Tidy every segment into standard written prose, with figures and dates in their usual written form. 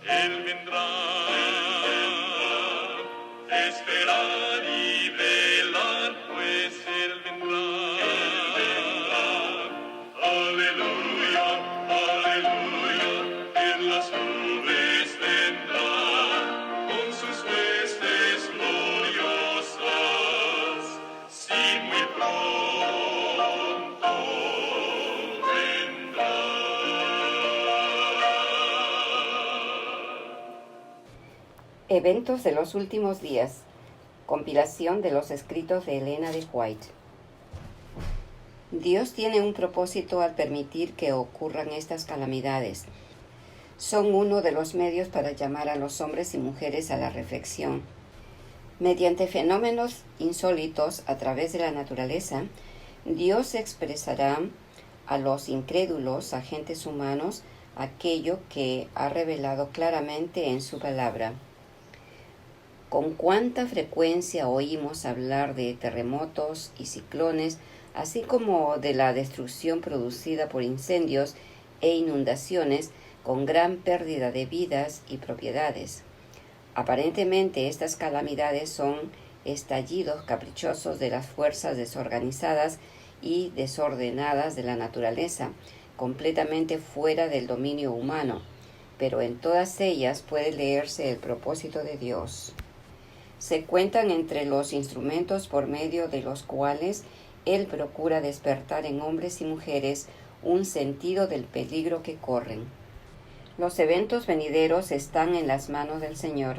Él vendrá, esperar y velar, pues Él vendrá. Aleluya, aleluya, en las nubes vendrá, con sus huestes gloriosas, sí, muy pronto vendrá. Eventos de los últimos días. Compilación de los escritos de Elena de White. Dios tiene un propósito al permitir que ocurran estas calamidades. Son uno de los medios para llamar a los hombres y mujeres a la reflexión. Mediante fenómenos insólitos a través de la naturaleza, Dios expresará a los incrédulos agentes humanos aquello que ha revelado claramente en su palabra. Con cuánta frecuencia oímos hablar de terremotos y ciclones, así como de la destrucción producida por incendios e inundaciones con gran pérdida de vidas y propiedades. Aparentemente estas calamidades son estallidos caprichosos de las fuerzas desorganizadas y desordenadas de la naturaleza, completamente fuera del dominio humano, pero en todas ellas puede leerse el propósito de Dios. Se cuentan entre los instrumentos por medio de los cuales Él procura despertar en hombres y mujeres un sentido del peligro que corren. Los eventos venideros están en las manos del Señor.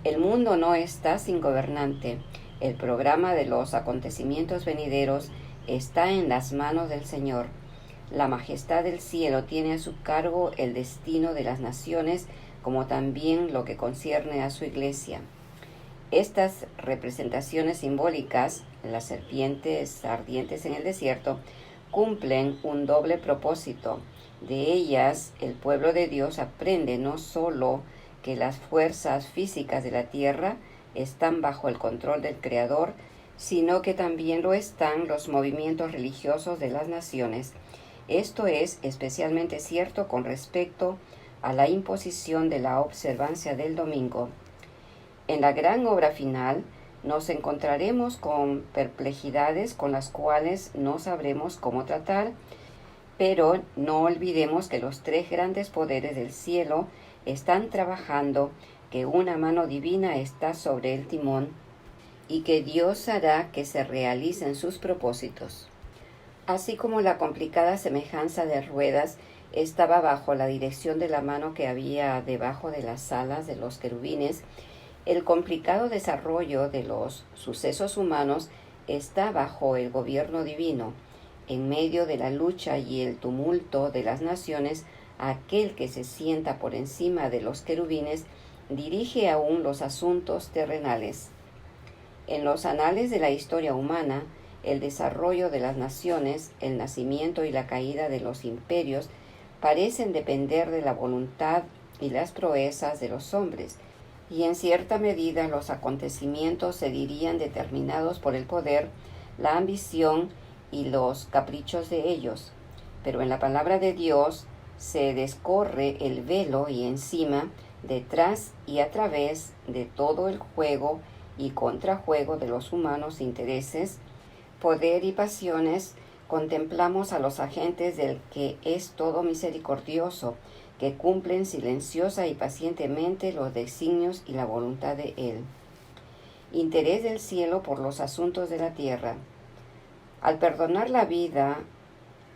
El mundo no está sin gobernante. El programa de los acontecimientos venideros está en las manos del Señor. La majestad del cielo tiene a su cargo el destino de las naciones, como también lo que concierne a su iglesia. Estas representaciones simbólicas, las serpientes ardientes en el desierto, cumplen un doble propósito. De ellas, el pueblo de Dios aprende no solo que las fuerzas físicas de la tierra están bajo el control del Creador, sino que también lo están los movimientos religiosos de las naciones. Esto es especialmente cierto con respecto a la imposición de la observancia del domingo. En la gran obra final nos encontraremos con perplejidades con las cuales no sabremos cómo tratar, pero no olvidemos que los tres grandes poderes del cielo están trabajando, que una mano divina está sobre el timón y que Dios hará que se realicen sus propósitos. Así como la complicada semejanza de ruedas estaba bajo la dirección de la mano que había debajo de las alas de los querubines, el complicado desarrollo de los sucesos humanos está bajo el gobierno divino. En medio de la lucha y el tumulto de las naciones, aquel que se sienta por encima de los querubines dirige aún los asuntos terrenales. En los anales de la historia humana, el desarrollo de las naciones, el nacimiento y la caída de los imperios parecen depender de la voluntad y las proezas de los hombres, y en cierta medida los acontecimientos se dirían determinados por el poder, la ambición y los caprichos de ellos. Pero en la palabra de Dios se descorre el velo y encima, detrás y a través de todo el juego y contrajuego de los humanos intereses, poder y pasiones, contemplamos a los agentes del que es todo misericordioso, que cumplen silenciosa y pacientemente los designios y la voluntad de Él. Interés del cielo por los asuntos de la tierra. Al perdonar la vida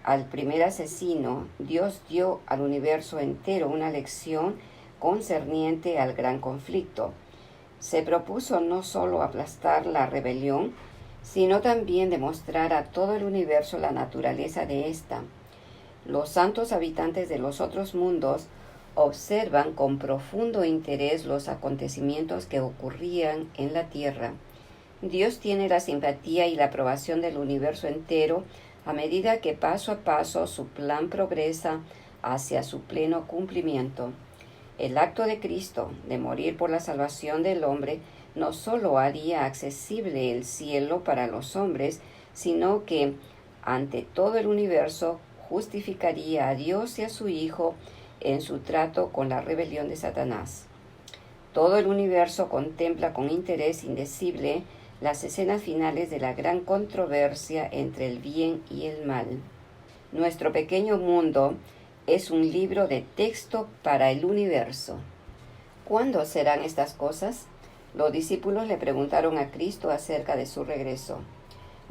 al primer asesino, Dios dio al universo entero una lección concerniente al gran conflicto. Se propuso no solo aplastar la rebelión, sino también demostrar a todo el universo la naturaleza de ésta. Los santos habitantes de los otros mundos observan con profundo interés los acontecimientos que ocurrían en la tierra. Dios tiene la simpatía y la aprobación del universo entero a medida que paso a paso su plan progresa hacia su pleno cumplimiento. El acto de Cristo de morir por la salvación del hombre no solo haría accesible el cielo para los hombres, sino que ante todo el universo justificaría a Dios y a su Hijo en su trato con la rebelión de Satanás. Todo el universo contempla con interés indecible las escenas finales de la gran controversia entre el bien y el mal. Nuestro pequeño mundo es un libro de texto para el universo. ¿Cuándo serán estas cosas? Los discípulos le preguntaron a Cristo acerca de su regreso.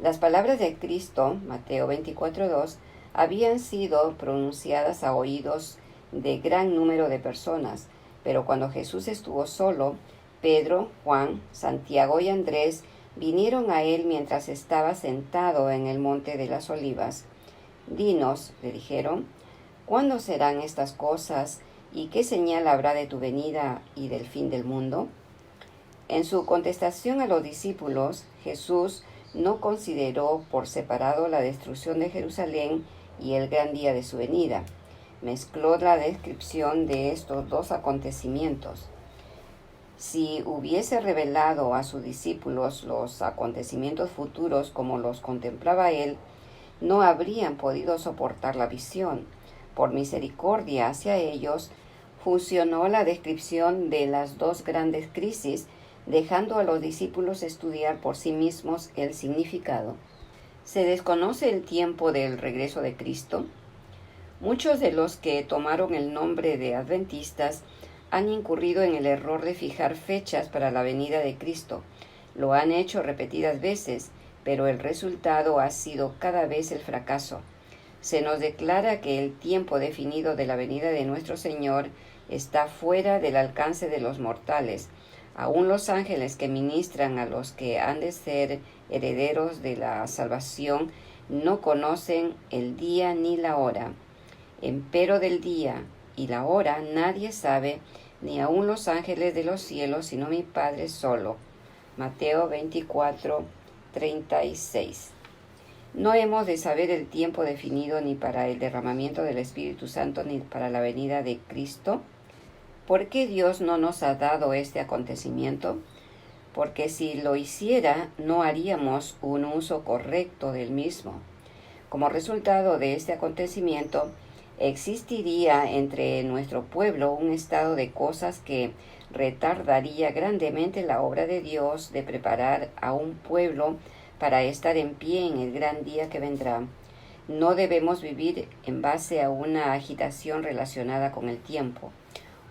Las palabras de Cristo, Mateo 24:2, habían sido pronunciadas a oídos de gran número de personas, pero cuando Jesús estuvo solo, Pedro, Juan, Santiago y Andrés vinieron a él mientras estaba sentado en el monte de las Olivas. Dinos, le dijeron, ¿cuándo serán estas cosas y qué señal habrá de tu venida y del fin del mundo? En su contestación a los discípulos, Jesús no consideró por separado la destrucción de Jerusalén y el gran día de su venida. Mezcló la descripción de estos dos acontecimientos. Si hubiese revelado a sus discípulos los acontecimientos futuros como los contemplaba él, no habrían podido soportar la visión. Por misericordia hacia ellos, fusionó la descripción de las dos grandes crisis, dejando a los discípulos estudiar por sí mismos el significado. ¿Se desconoce el tiempo del regreso de Cristo? Muchos de los que tomaron el nombre de adventistas han incurrido en el error de fijar fechas para la venida de Cristo. Lo han hecho repetidas veces, pero el resultado ha sido cada vez el fracaso. Se nos declara que el tiempo definido de la venida de nuestro Señor está fuera del alcance de los mortales. Aún los ángeles que ministran a los que han de ser herederos de la salvación no conocen el día ni la hora. Empero del día y la hora nadie sabe, ni aun los ángeles de los cielos, sino mi Padre solo. Mateo 24:36. No hemos de saber el tiempo definido ni para el derramamiento del Espíritu Santo ni para la venida de Cristo. ¿Por qué Dios no nos ha dado este acontecimiento? Porque si lo hiciera, no haríamos un uso correcto del mismo. Como resultado de este acontecimiento, existiría entre nuestro pueblo un estado de cosas que retardaría grandemente la obra de Dios de preparar a un pueblo para estar en pie en el gran día que vendrá. No debemos vivir en base a una agitación relacionada con el tiempo.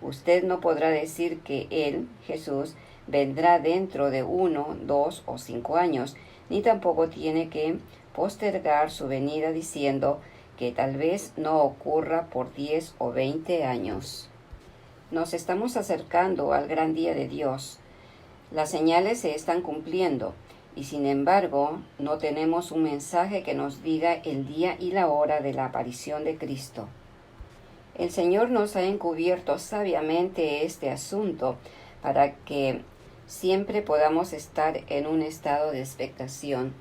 Usted no podrá decir que Él, Jesús, vendrá dentro de 1, 2 o 5 años, ni tampoco tiene que postergar su venida diciendo que tal vez no ocurra por 10 o 20 años. Nos estamos acercando al gran día de Dios. Las señales se están cumpliendo y sin embargo no tenemos un mensaje que nos diga el día y la hora de la aparición de Cristo. El Señor nos ha encubierto sabiamente este asunto para que siempre podamos estar en un estado de expectación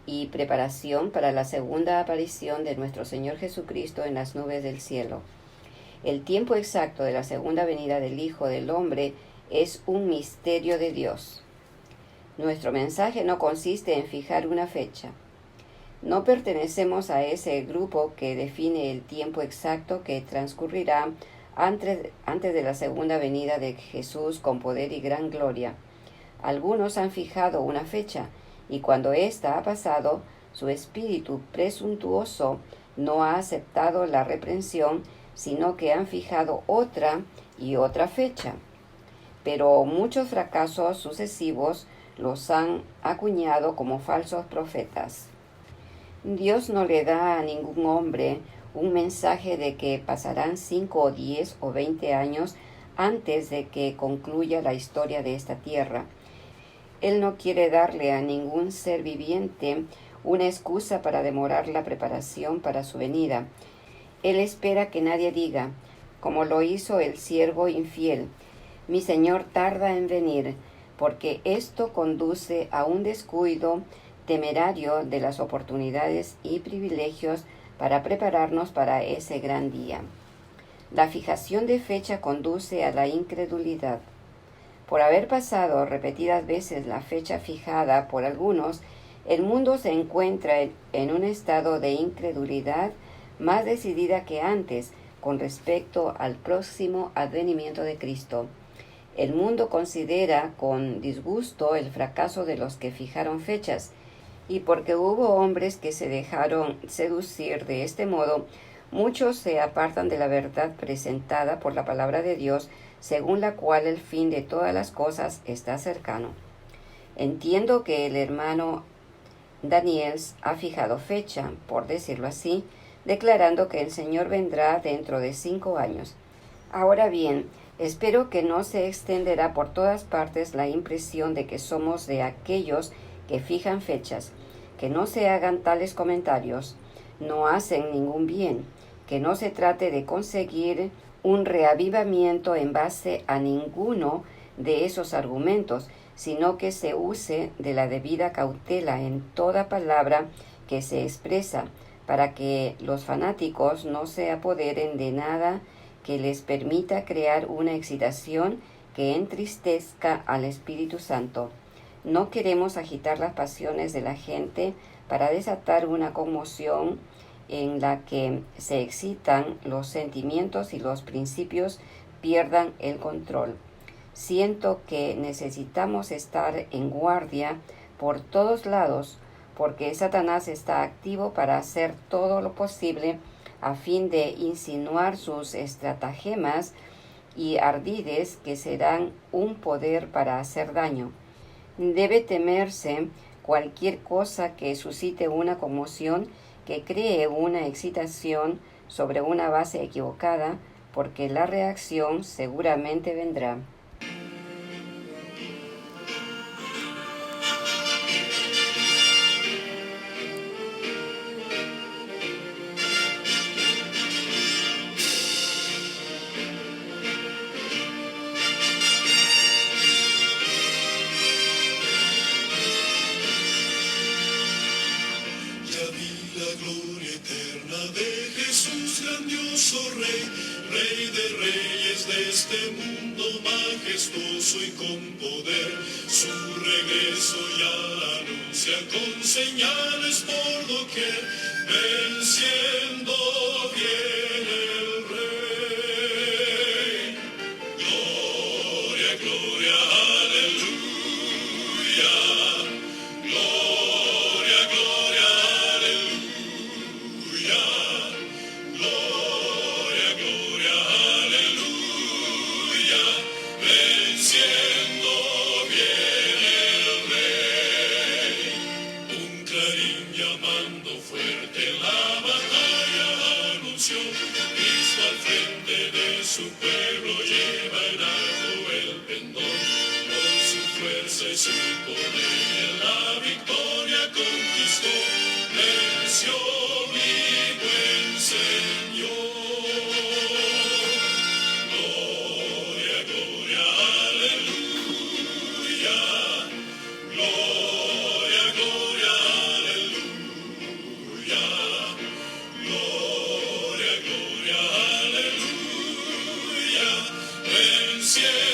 y preparación para la segunda aparición de nuestro Señor Jesucristo en las nubes del cielo. El tiempo exacto de la segunda venida del Hijo del Hombre es un misterio de Dios. Nuestro mensaje no consiste en fijar una fecha. No pertenecemos a ese grupo que define el tiempo exacto que transcurrirá antes de la segunda venida de Jesús con poder y gran gloria. Algunos han fijado una fecha, y cuando ésta ha pasado, su espíritu presuntuoso no ha aceptado la reprensión, sino que han fijado otra y otra fecha. Pero muchos fracasos sucesivos los han acuñado como falsos profetas. Dios no le da a ningún hombre un mensaje de que pasarán 5 o 10 o 20 años antes de que concluya la historia de esta tierra. Él no quiere darle a ningún ser viviente una excusa para demorar la preparación para su venida. Él espera que nadie diga, como lo hizo el siervo infiel, mi Señor tarda en venir, porque esto conduce a un descuido temerario de las oportunidades y privilegios para prepararnos para ese gran día. La fijación de fecha conduce a la incredulidad. Por haber pasado repetidas veces la fecha fijada por algunos, el mundo se encuentra en un estado de incredulidad más decidida que antes, con respecto al próximo advenimiento de Cristo. El mundo considera con disgusto el fracaso de los que fijaron fechas, y porque hubo hombres que se dejaron seducir de este modo, muchos se apartan de la verdad presentada por la palabra de Dios, según la cual el fin de todas las cosas está cercano. Entiendo que el hermano Daniels ha fijado fecha, por decirlo así, declarando que el Señor vendrá dentro de 5 años. Ahora bien, espero que no se extenderá por todas partes la impresión de que somos de aquellos que fijan fechas, que no se hagan tales comentarios, no hacen ningún bien, que no se trate de conseguir un reavivamiento en base a ninguno de esos argumentos, sino que se use de la debida cautela en toda palabra que se expresa, para que los fanáticos no se apoderen de nada que les permita crear una excitación que entristezca al Espíritu Santo. No queremos agitar las pasiones de la gente para desatar una conmoción en la que se excitan los sentimientos y los principios pierdan el control. Siento que necesitamos estar en guardia por todos lados, porque Satanás está activo para hacer todo lo posible a fin de insinuar sus estratagemas y ardides que serán un poder para hacer daño. Debe temerse cualquier cosa que suscite una conmoción, que cree una excitación sobre una base equivocada, porque la reacción seguramente vendrá. Rey de reyes de este mundo majestuoso y con poder, su regreso ya anuncia con señales por doquier, venciendo viene el Rey. Gloria, gloria, aleluya. Gloria, gloria, aleluya. Gloria, gloria, aleluya, venciendo viene el Rey. Un clarín llamando fuerte la batalla anunció, Cristo al frente de su pueblo lleva en alto el pendón, con su fuerza y su poder la victoria conquistó, venció mi buen Señor. Gloria, gloria, aleluya. Gloria, gloria, aleluya. Gloria, gloria, aleluya. Venciendo